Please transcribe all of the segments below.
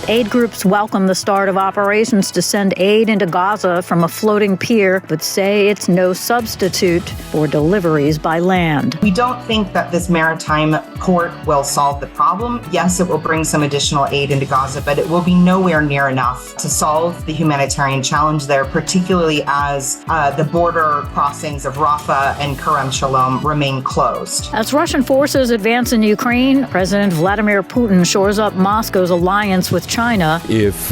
Aid groups welcome the start of operations to send aid into Gaza from a floating pier, but say it's no substitute for deliveries by land. We don't think that this maritime port will solve the problem. Yes, it will bring some additional aid into Gaza, but it will be nowhere near enough to solve the humanitarian challenge there, particularly as the border crossings of Rafah and Kerem Shalom remain closed. As Russian forces advance in Ukraine, President Vladimir Putin shores up Moscow's alliance with China. If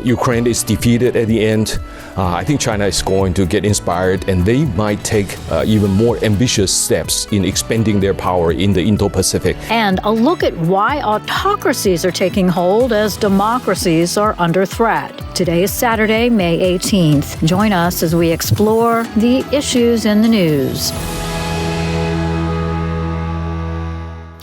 Ukraine is defeated at the end, I think China is going to get inspired, and they might take even more ambitious steps in expanding their power in the Indo-Pacific. And a look at why autocracies are taking hold as democracies are under threat. Today is Saturday, May 18th. Join us as we explore the issues in the news.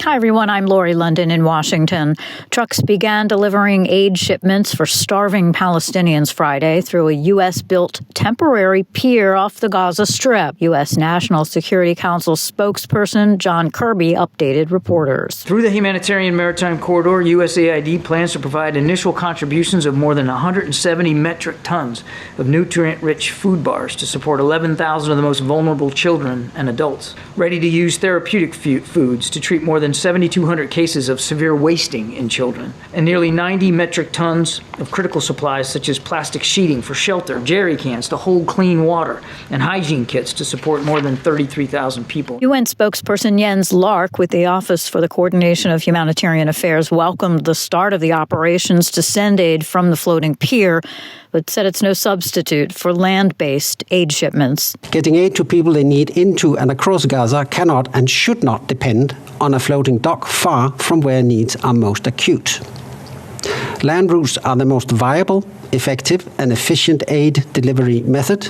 Hi, everyone. I'm Lori London in Washington. Trucks began delivering aid shipments for starving Palestinians Friday through a U.S.-built temporary pier off the Gaza Strip. U.S. National Security Council spokesperson John Kirby updated reporters. Through the humanitarian maritime corridor, USAID plans to provide initial contributions of more than 170 metric tons of nutrient-rich food bars to support 11,000 of the most vulnerable children and adults. Ready-to-use therapeutic foods to treat more than 7,200 cases of severe wasting in children, and nearly 90 metric tons of critical supplies such as plastic sheeting for shelter, jerry cans to hold clean water, and hygiene kits to support more than 33,000 people. UN spokesperson Jens Lark with the Office for the Coordination of Humanitarian Affairs welcomed the start of the operations to send aid from the floating pier, but said it's no substitute for land-based aid shipments. Getting aid to people they need into and across Gaza cannot and should not depend on a floating dock far from where needs are most acute. Land routes are the most viable, effective and efficient aid delivery method,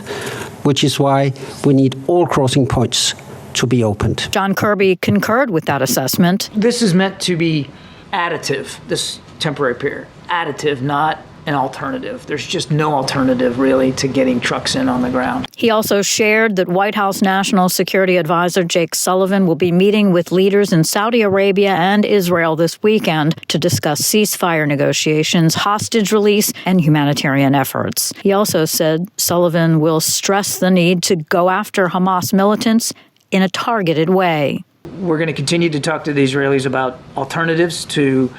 which is why we need all crossing points to be opened. John Kirby concurred with that assessment. This is meant to be additive, this temporary pier. Additive, not an alternative. There's just no alternative, really, to getting trucks in on the ground. He also shared that White House National Security Advisor Jake Sullivan will be meeting with leaders in Saudi Arabia and Israel this weekend to discuss ceasefire negotiations, hostage release, and humanitarian efforts. He also said Sullivan will stress the need to go after Hamas militants in a targeted way. We're going to continue to talk to the Israelis about alternatives to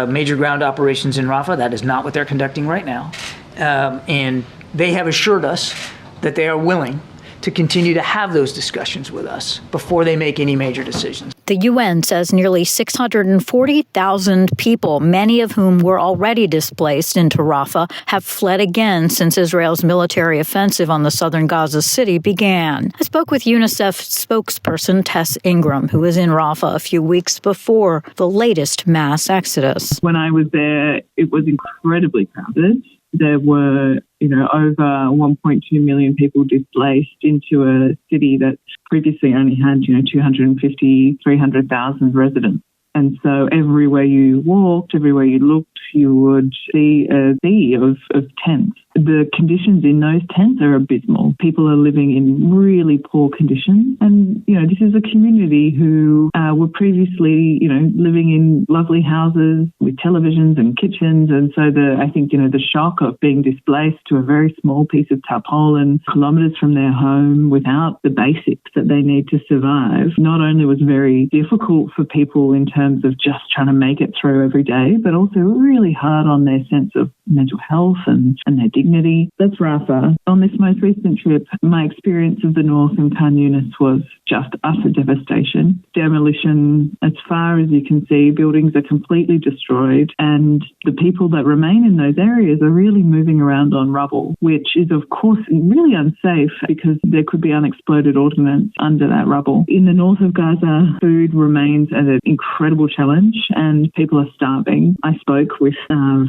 major ground operations in Rafah. That is not what they're conducting right now. And they have assured us that they are willing to continue to have those discussions with us before they make any major decisions. The UN says nearly 640,000 people, many of whom were already displaced into Rafah, have fled again since Israel's military offensive on the southern Gaza city began. I spoke with UNICEF spokesperson Tess Ingram, who was in Rafah a few weeks before the latest mass exodus. When I was there, it was incredibly crowded. There were, over 1.2 million people displaced into a city that previously only had, 250, 300,000 residents. And so everywhere you walked, everywhere you looked, you would see a sea of tents. The conditions in those tents are abysmal. People are living in really poor conditions. And, this is a community who were previously, living in lovely houses with televisions and kitchens. And so the shock of being displaced to a very small piece of tarpaulin kilometres from their home without the basics that they need to survive, not only was very difficult for people in terms of just trying to make it through every day, but also really hard on their sense of mental health and their dignity. That's Rafah. On this most recent trip, my experience of the north in Khan Yunis was just utter devastation. Demolition as far as you can see. Buildings are completely destroyed, and the people that remain in those areas are really moving around on rubble, which is of course really unsafe because there could be unexploded ordnance under that rubble. In the north of Gaza, food remains an incredible challenge and people are starving. I spoke with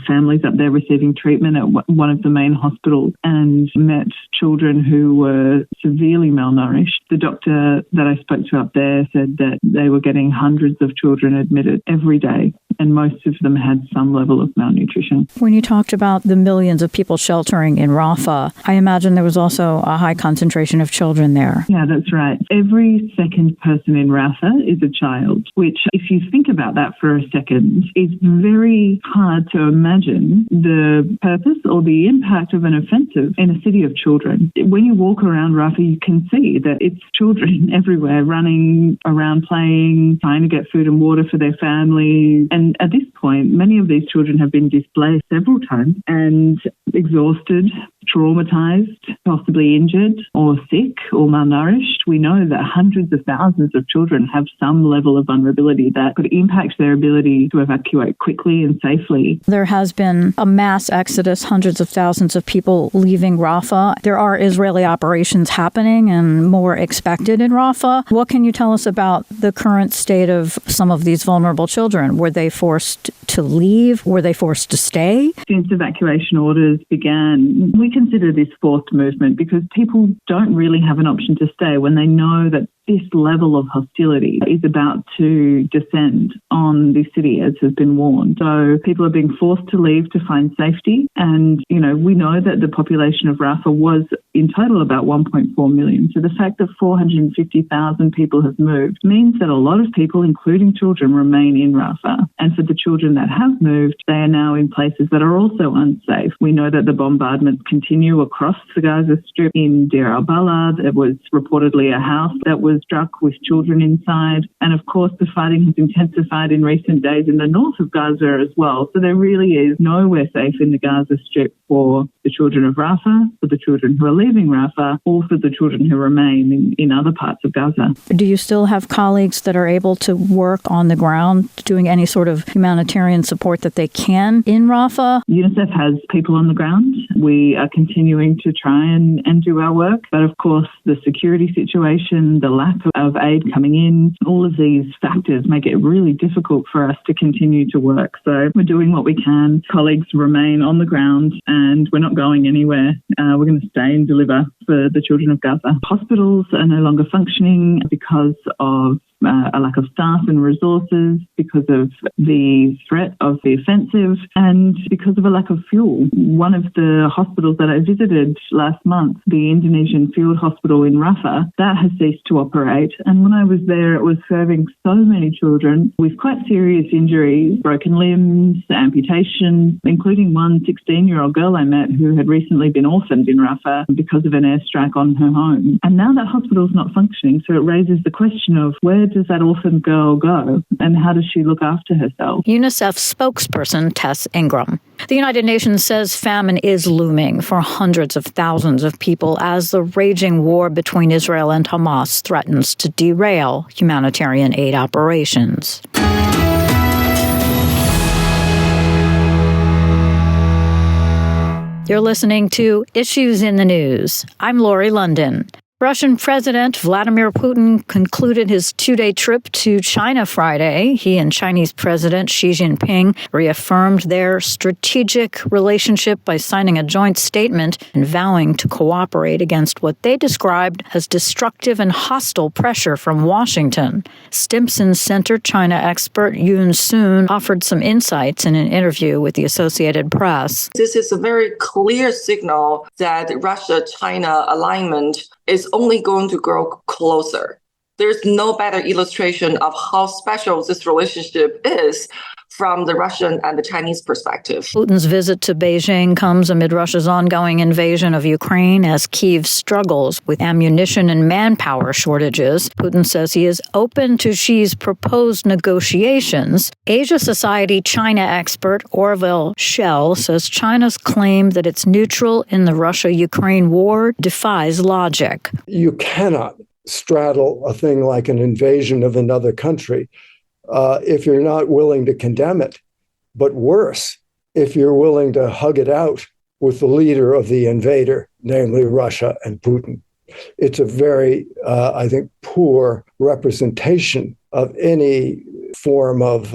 families up there receiving treatment at one of the main hospitals and met children who were severely malnourished. The doctor that I spoke to up there said that they were getting hundreds of children admitted every day and most of them had some level of malnutrition. When you talked about the millions of people sheltering in Rafah, I imagine there was also a high concentration of children there. Yeah, that's right. Every second person in Rafah is a child, which, if you think about that for a second, is very hard to imagine the purpose or the impact of an offensive in a city of children. When you walk around Rafah, you can see that it's children everywhere running around, playing, trying to get food and water for their families. And at this point, many of these children have been displaced several times and exhausted, traumatized, possibly injured or sick or malnourished. We know that hundreds of thousands of children have some level of vulnerability that could impact their ability to evacuate quickly and safely. There has been a mass exodus, hundreds of thousands of people leaving Rafah. There are Israeli operations happening and more expected in Rafah. What can you tell us about the current state of some of these vulnerable children? Were they forced to leave? Were they forced to stay? Since evacuation orders began, we consider this forced movement because people don't really have an option to stay when they know that this level of hostility is about to descend on the city, as has been warned. So people are being forced to leave to find safety. And, we know that the population of Rafah was in total about 1.4 million. So the fact that 450,000 people have moved means that a lot of people, including children, remain in Rafah. And for the children that have moved, they are now in places that are also unsafe. We know that the bombardments continue across the Gaza Strip. In Deir al-Balad, there was reportedly a house that was struck with children inside. And of course, the fighting has intensified in recent days in the north of Gaza as well. So there really is nowhere safe in the Gaza Strip for the children of Rafah, for the children who are leaving Rafah, or for the children who remain in other parts of Gaza. Do you still have colleagues that are able to work on the ground, doing any sort of humanitarian support that they can in Rafah? UNICEF has people on the ground. We are continuing to try and do our work. But of course, the security situation, the lack of aid coming in, all of these factors make it really difficult for us to continue to work. So we're doing what we can. Colleagues remain on the ground and we're not going anywhere. We're going to stay and deliver for the children of Gaza. Hospitals are no longer functioning because of a lack of staff and resources, because of the threat of the offensive, and because of a lack of fuel. One of the hospitals that I visited last month, the Indonesian field hospital in Rafah, that has ceased to operate. And when I was there, it was serving so many children with quite serious injuries, broken limbs, amputation, including one 16-year-old girl I met who had recently been orphaned in Rafah because of an airstrike on her home. And now that hospital's not functioning, so it raises the question of where does that orphan girl go and how does she look after herself? UNICEF spokesperson Tess Ingram. The United Nations says famine is looming for hundreds of thousands of people as the raging war between Israel and Hamas threatens to derail humanitarian aid operations. You're listening to Issues in the News. I'm Lori London. Russian President Vladimir Putin concluded his two-day trip to China Friday. He and Chinese President Xi Jinping reaffirmed their strategic relationship by signing a joint statement and vowing to cooperate against what they described as destructive and hostile pressure from Washington. Stimson Center China expert Yoon Soon offered some insights in an interview with the Associated Press. This is a very clear signal that Russia-China alignment is only going to grow closer. There's no better illustration of how special this relationship is from the Russian and the Chinese perspective. Putin's visit to Beijing comes amid Russia's ongoing invasion of Ukraine as Kyiv struggles with ammunition and manpower shortages. Putin says he is open to Xi's proposed negotiations. Asia Society China expert Orville Schell says China's claim that it's neutral in the Russia-Ukraine war defies logic. You cannot straddle a thing like an invasion of another country if you're not willing to condemn it, but worse, if you're willing to hug it out with the leader of the invader, namely Russia and Putin. It's a very, I think, poor representation of any form of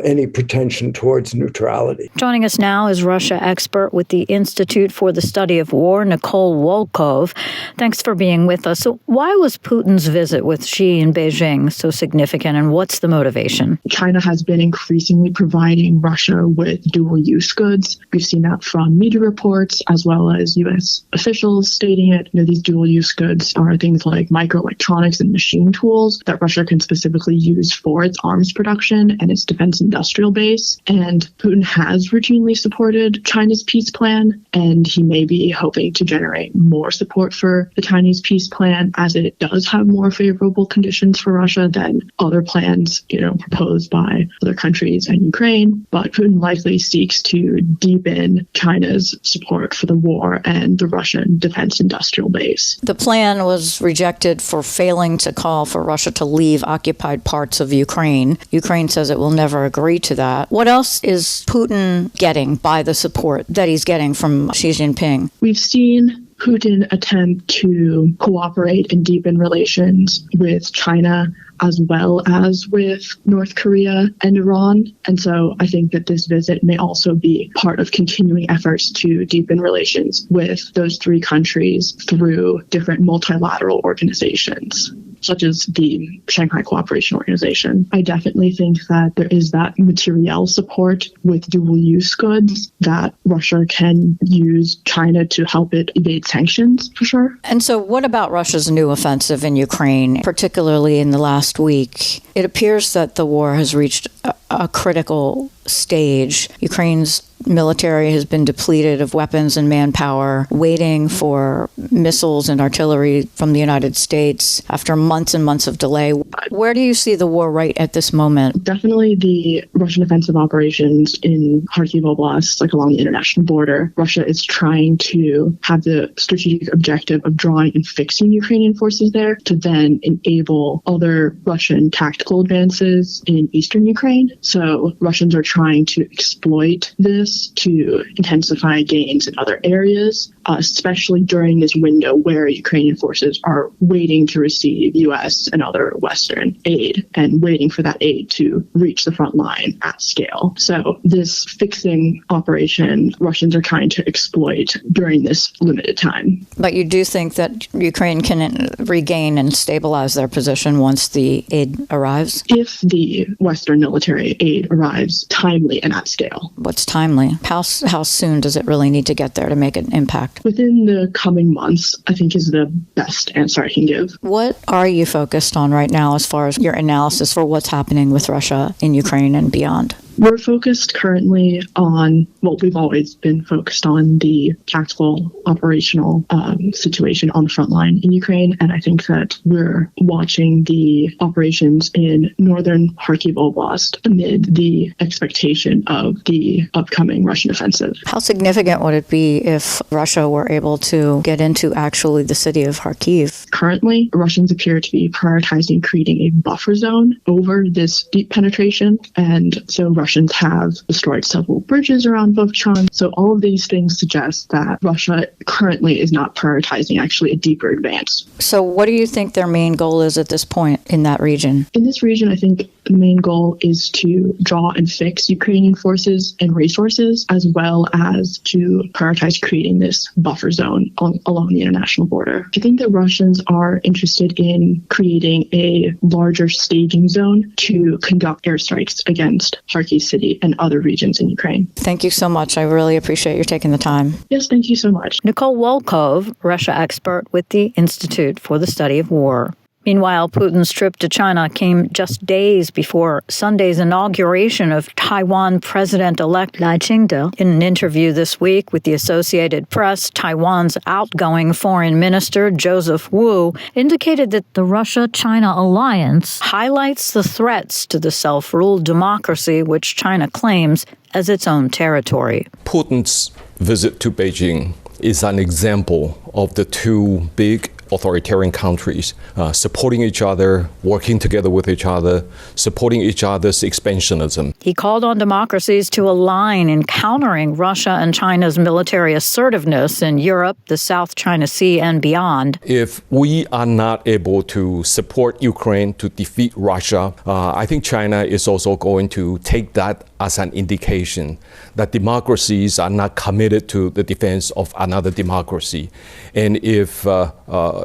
any pretension towards neutrality. Joining us now is Russia expert with the Institute for the Study of War, Nicole Volkov. Thanks for being with us. So why was Putin's visit with Xi in Beijing so significant, and what's the motivation? China has been increasingly providing Russia with dual-use goods. We've seen that from media reports as well as U.S. officials stating it. These dual-use goods are things like microelectronics and machine tools that Russia can specifically use for its arms production and its defense industrial base. And Putin has routinely supported China's peace plan, and he may be hoping to generate more support for the Chinese peace plan as it does have more favorable conditions for Russia than other plans, proposed by other countries and Ukraine. But Putin likely seeks to deepen China's support for the war and the Russian defense industrial base. The plan was rejected for failing to call for Russia to leave occupied parts of Ukraine. Ukraine says it will never agree to that. What else is Putin getting by the support that he's getting from Xi Jinping? We've seen Putin attempt to cooperate and deepen relations with China as well as with North Korea and Iran. And so I think that this visit may also be part of continuing efforts to deepen relations with those three countries through different multilateral organizations, such as the Shanghai Cooperation Organization. I definitely think that there is that material support with dual-use goods that Russia can use China to help it evade sanctions, for sure. And so what about Russia's new offensive in Ukraine, particularly in the last week? It appears that the war has reached a critical stage. Ukraine's military has been depleted of weapons and manpower, waiting for missiles and artillery from the United States after months and months of delay. Where do you see the war right at this moment? Definitely the Russian offensive operations in Kharkiv Oblast, like along the international border. Russia is trying to have the strategic objective of drawing and fixing Ukrainian forces there to then enable other Russian tactical advances in eastern Ukraine. So Russians are trying to exploit this to intensify gains in other areas, especially during this window where Ukrainian forces are waiting to receive U.S. and other Western aid and waiting for that aid to reach the front line at scale. So this fixing operation, Russians are trying to exploit during this limited time. But you do think that Ukraine can regain and stabilize their position once the aid arrives? If the Western military aid arrives timely and at scale. What's timely? How soon does it really need to get there to make an impact? Within the coming months, I think, is the best answer I can give. What are you focused on right now as far as your analysis for what's happening with Russia in Ukraine and beyond? We're focused currently on, we've always been focused on the tactical operational situation on the front line in Ukraine. And I think that we're watching the operations in northern Kharkiv Oblast amid the expectation of the upcoming Russian offensive. How significant would it be if Russia were able to get into actually the city of Kharkiv? Currently, Russians appear to be prioritizing creating a buffer zone over this deep penetration. And so Russians have destroyed several bridges around Vovchan. So all of these things suggest that Russia currently is not prioritizing actually a deeper advance. So what do you think their main goal is at this point in that region? In this region, I think the main goal is to draw and fix Ukrainian forces and resources, as well as to prioritize creating this buffer zone along the international border. I think that Russians are interested in creating a larger staging zone to conduct airstrikes against Kharkiv City and other regions in Ukraine. Thank you so much. I really appreciate your taking the time. Yes, thank you so much. Nicole Volkov, Russia expert with the Institute for the Study of War. Meanwhile, Putin's trip to China came just days before Sunday's inauguration of Taiwan President-elect Lai Ching-te. In an interview this week with the Associated Press, Taiwan's outgoing Foreign Minister, Joseph Wu, indicated that the Russia-China alliance highlights the threats to the self-ruled democracy which China claims as its own territory. Putin's visit to Beijing is an example of the two big authoritarian countries supporting each other, working together with each other, supporting each other's expansionism. He called on democracies to align in countering Russia and China's military assertiveness in Europe, the South China Sea, and beyond. If we are not able to support Ukraine to defeat Russia, I think China is also going to take that as an indication that democracies are not committed to the defense of another democracy. And if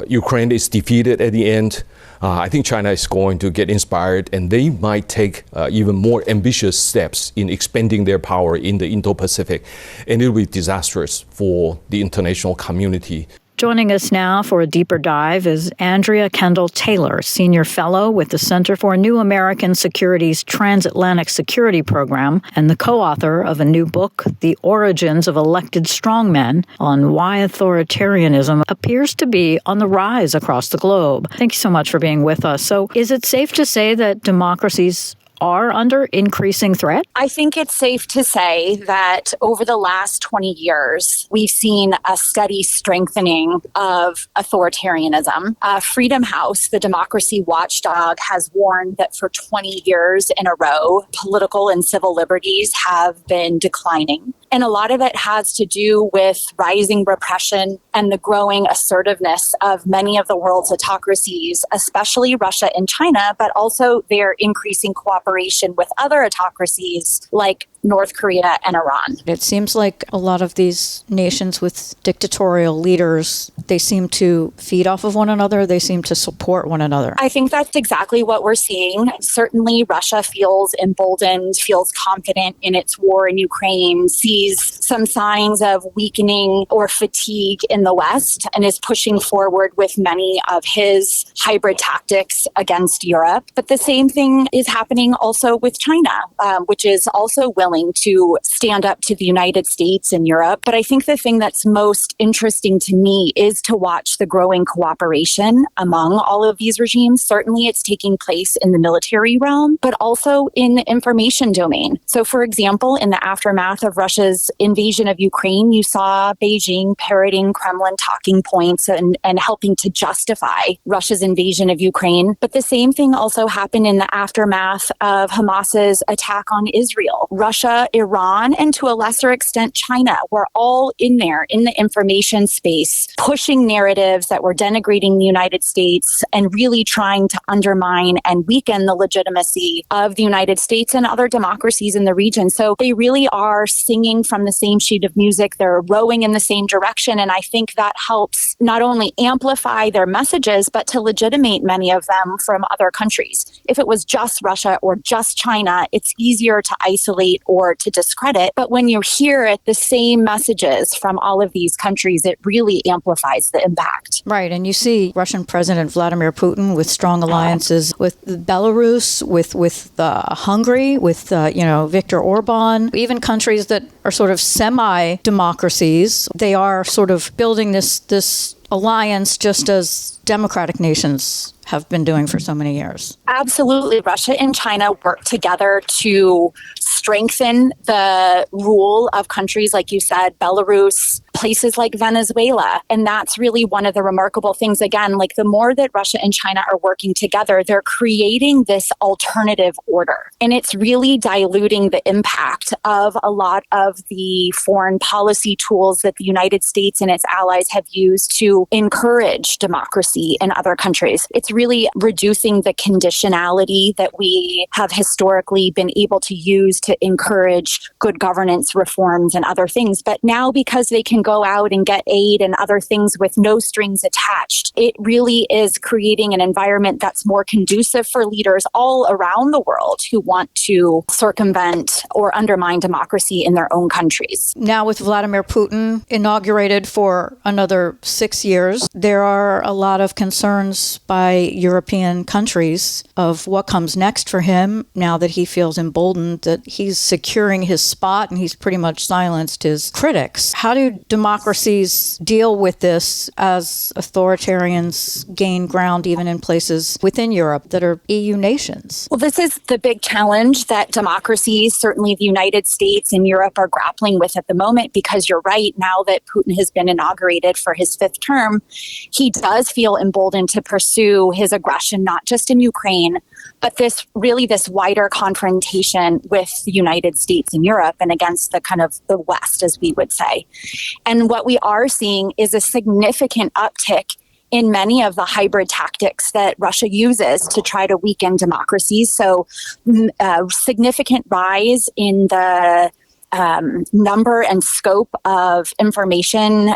Ukraine is defeated at the end, I think China is going to get inspired, and they might take even more ambitious steps in expanding their power in the Indo-Pacific. And it will be disastrous for the international community. Joining us now for a deeper dive is Andrea Kendall-Taylor, Senior Fellow with the Center for New American Security's Transatlantic Security Program and the co-author of a new book, The Origins of Elected Strongmen, on why authoritarianism appears to be on the rise across the globe. Thank you so much for being with us. So is it safe to say that democracies are under increasing threat? I think it's safe to say that over the last 20 years, we've seen a steady strengthening of authoritarianism. Freedom House, the democracy watchdog, has warned that for 20 years in a row, political and civil liberties have been declining. And a lot of it has to do with rising repression and the growing assertiveness of many of the world's autocracies, especially Russia and China, but also their increasing cooperation with other autocracies like North Korea and Iran. It seems like a lot of these nations with dictatorial leaders, they seem to feed off of one another. They seem to support one another. I think that's exactly what we're seeing. Certainly, Russia feels emboldened, feels confident in its war in Ukraine, sees some signs of weakening or fatigue in the West, and is pushing forward with many of his hybrid tactics against Europe. But the same thing is happening also with China, which is also willing to stand up to the United States and Europe. But I think the thing that's most interesting to me is to watch the growing cooperation among all of these regimes. Certainly it's taking place in the military realm, but also in the information domain. So for example, in the aftermath of Russia's invasion of Ukraine, you saw Beijing parroting Kremlin talking points and helping to justify Russia's invasion of Ukraine. But the same thing also happened in the aftermath of Hamas's attack on Israel. Russia, Iran, and to a lesser extent, China were all in there in the information space, pushing narratives that were denigrating the United States and really trying to undermine and weaken the legitimacy of the United States and other democracies in the region. So they really are singing from the same sheet of music. They're rowing in the same direction. And I think that helps not only amplify their messages, but to legitimate many of them from other countries. If it was just Russia or just China, it's easier to isolate or to discredit. But when you hear the same messages from all of these countries, it really amplifies the impact. Right. And you see Russian President Vladimir Putin with strong alliances with Belarus, with Hungary, with Viktor Orban, even countries that are sort of semi-democracies. They are sort of building this alliance just as democratic nations have been doing for so many years. Absolutely. Russia and China work together to strengthen the rule of countries, like you said, Belarus, places like Venezuela. And that's really one of the remarkable things. Again, like the more that Russia and China are working together, they're creating this alternative order. And it's really diluting the impact of a lot of the foreign policy tools that the United States and its allies have used to encourage democracy in other countries. It's really reducing the conditionality that we have historically been able to use to encourage good governance reforms and other things. But now, because they can go out and get aid and other things with no strings attached, it really is creating an environment that's more conducive for leaders all around the world who want to circumvent or undermine democracy in their own countries. Now, with Vladimir Putin inaugurated for another 6 years, there are a lot of concerns by European countries of what comes next for him now that he feels emboldened that he's securing his spot and he's pretty much silenced his critics. How do democracies deal with this as authoritarians gain ground even in places within Europe that are EU nations? Well, this is the big challenge that democracies, certainly the United States and Europe, are grappling with at the moment, because you're right, now that Putin has been inaugurated for his 5th term, he does feel emboldened to pursue his aggression, not just in Ukraine, but this wider confrontation with the United States and Europe and against the kind of the West, as we would say. And what we are seeing is a significant uptick in many of the hybrid tactics that Russia uses to try to weaken democracies. So significant rise in the number and scope of information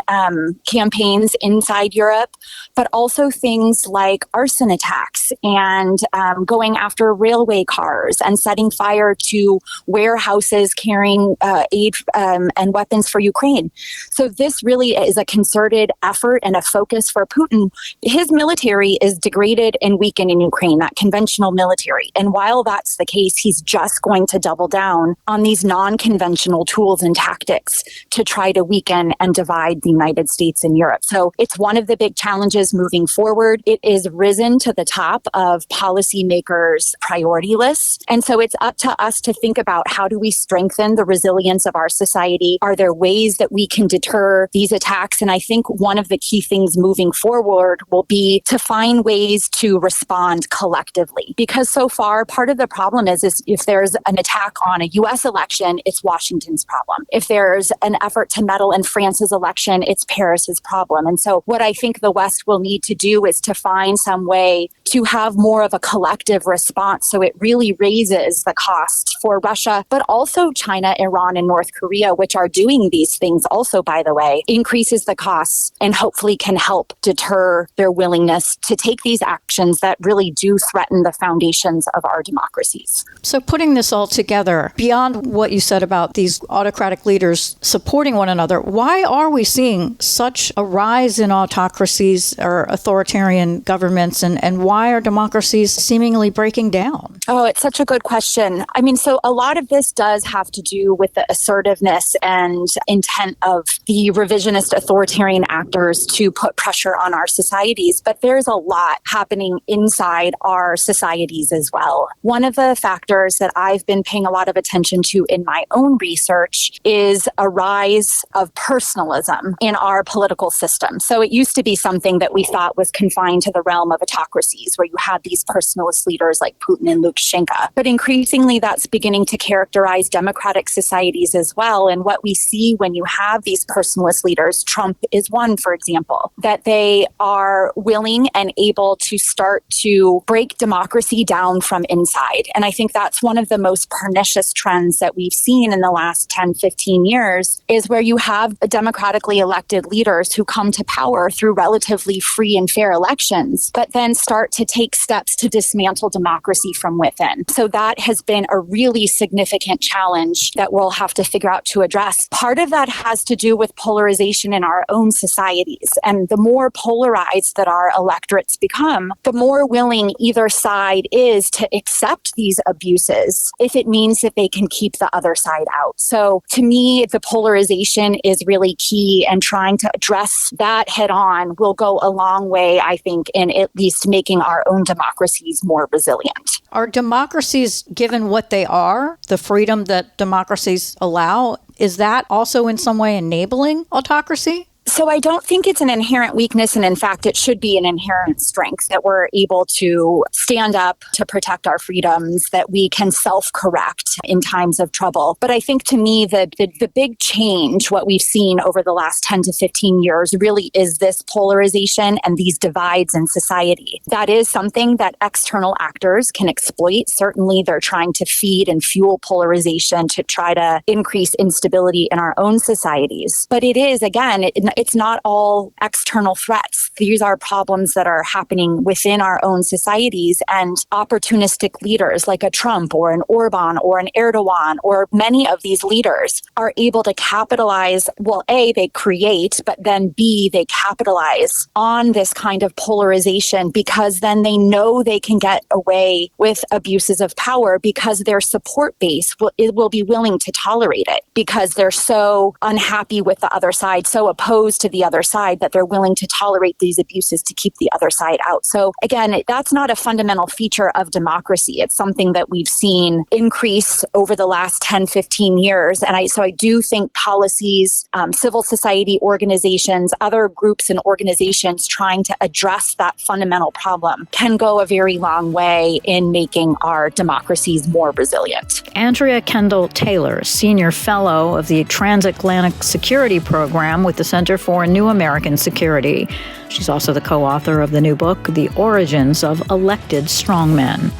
campaigns inside Europe, but also things like arson attacks and going after railway cars and setting fire to warehouses carrying aid and weapons for Ukraine. So this really is a concerted effort and a focus for Putin. His military is degraded and weakened in Ukraine, that conventional military. And while that's the case, he's just going to double down on these non-conventional tools and tactics to try to weaken and divide the United States and Europe. So it's one of the big challenges moving forward. It is risen to the top of policymakers' priority lists. And so it's up to us to think about, how do we strengthen the resilience of our society? Are there ways that we can deter these attacks? And I think one of the key things moving forward will be to find ways to respond collectively. Because so far, part of the problem is if there's an attack on a U.S. election, it's Washington's problem. If there's an effort to meddle in France's election, it's Paris's problem. And so what I think the West will need to do is to find some way to have more of a collective response, so it really raises the cost for Russia, but also China, Iran, and North Korea, which are doing these things also, by the way, increases the costs and hopefully can help deter their willingness to take these actions that really do threaten the foundations of our democracies. So putting this all together, beyond what you said about these autocratic leaders supporting one another, why are we seeing such a rise in autocracies or authoritarian governments, and why are democracies seemingly breaking down? Oh, it's such a good question. I mean, so a lot of this does have to do with the assertiveness and intent of the revisionist authoritarian actors to put pressure on our societies, but there's a lot happening inside our societies as well. One of the factors that I've been paying a lot of attention to in my own research is a rise of personalism in our political system. So it used to be something that we thought was confined to the realm of autocracies, where you had these personalist leaders like Putin and Lukashenko. But increasingly, that's beginning to characterize democratic societies as well. And what we see when you have these personalist leaders, Trump is one, for example, that they are willing and able to start to break democracy down from inside. And I think that's one of the most pernicious trends that we've seen in the last 10, 15 years, is where you have democratically elected leaders who come to power through relatively free and fair elections, but then start to take steps to dismantle democracy from within. So that has been a really significant challenge that we'll have to figure out to address. Part of that has to do with polarization in our own societies. And the more polarized that our electorates become, the more willing either side is to accept these abuses if it means that they can keep the other side out. So to me, the polarization is really key, and trying to address that head on will go a long way, I think, in at least making our own democracies more resilient. Are democracies, given what they are, the freedom that democracies allow, is that also in some way enabling autocracy? So I don't think it's an inherent weakness, and in fact, it should be an inherent strength that we're able to stand up to protect our freedoms, that we can self-correct in times of trouble. But I think, to me, the big change, what we've seen over the last 10 to 15 years, really is this polarization and these divides in society. That is something that external actors can exploit. Certainly, they're trying to feed and fuel polarization to try to increase instability in our own societies. But it is, again, it's It's not all external threats. These are problems that are happening within our own societies, and opportunistic leaders like a Trump or an Orban or an Erdogan or many of these leaders are able to capitalize. Well, A, they create, but then B, they capitalize on this kind of polarization because then they know they can get away with abuses of power because their support base will be willing to tolerate it because they're so unhappy with the other side, so opposed to the other side that they're willing to tolerate these abuses to keep the other side out. So again, that's not a fundamental feature of democracy. It's something that we've seen increase over the last 10, 15 years. And I do think policies, civil society organizations, other groups and organizations trying to address that fundamental problem can go a very long way in making our democracies more resilient. Andrea Kendall-Taylor, Senior Fellow of the Transatlantic Security Program with the Center for New American Security. She's also the co-author of the new book, The Origins of Elected Strongmen.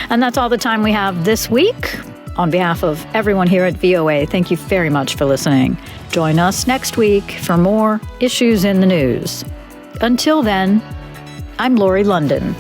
And that's all the time we have this week. On behalf of everyone here at VOA, thank you very much for listening. Join us next week for more Issues in the News. Until then, I'm Lori London.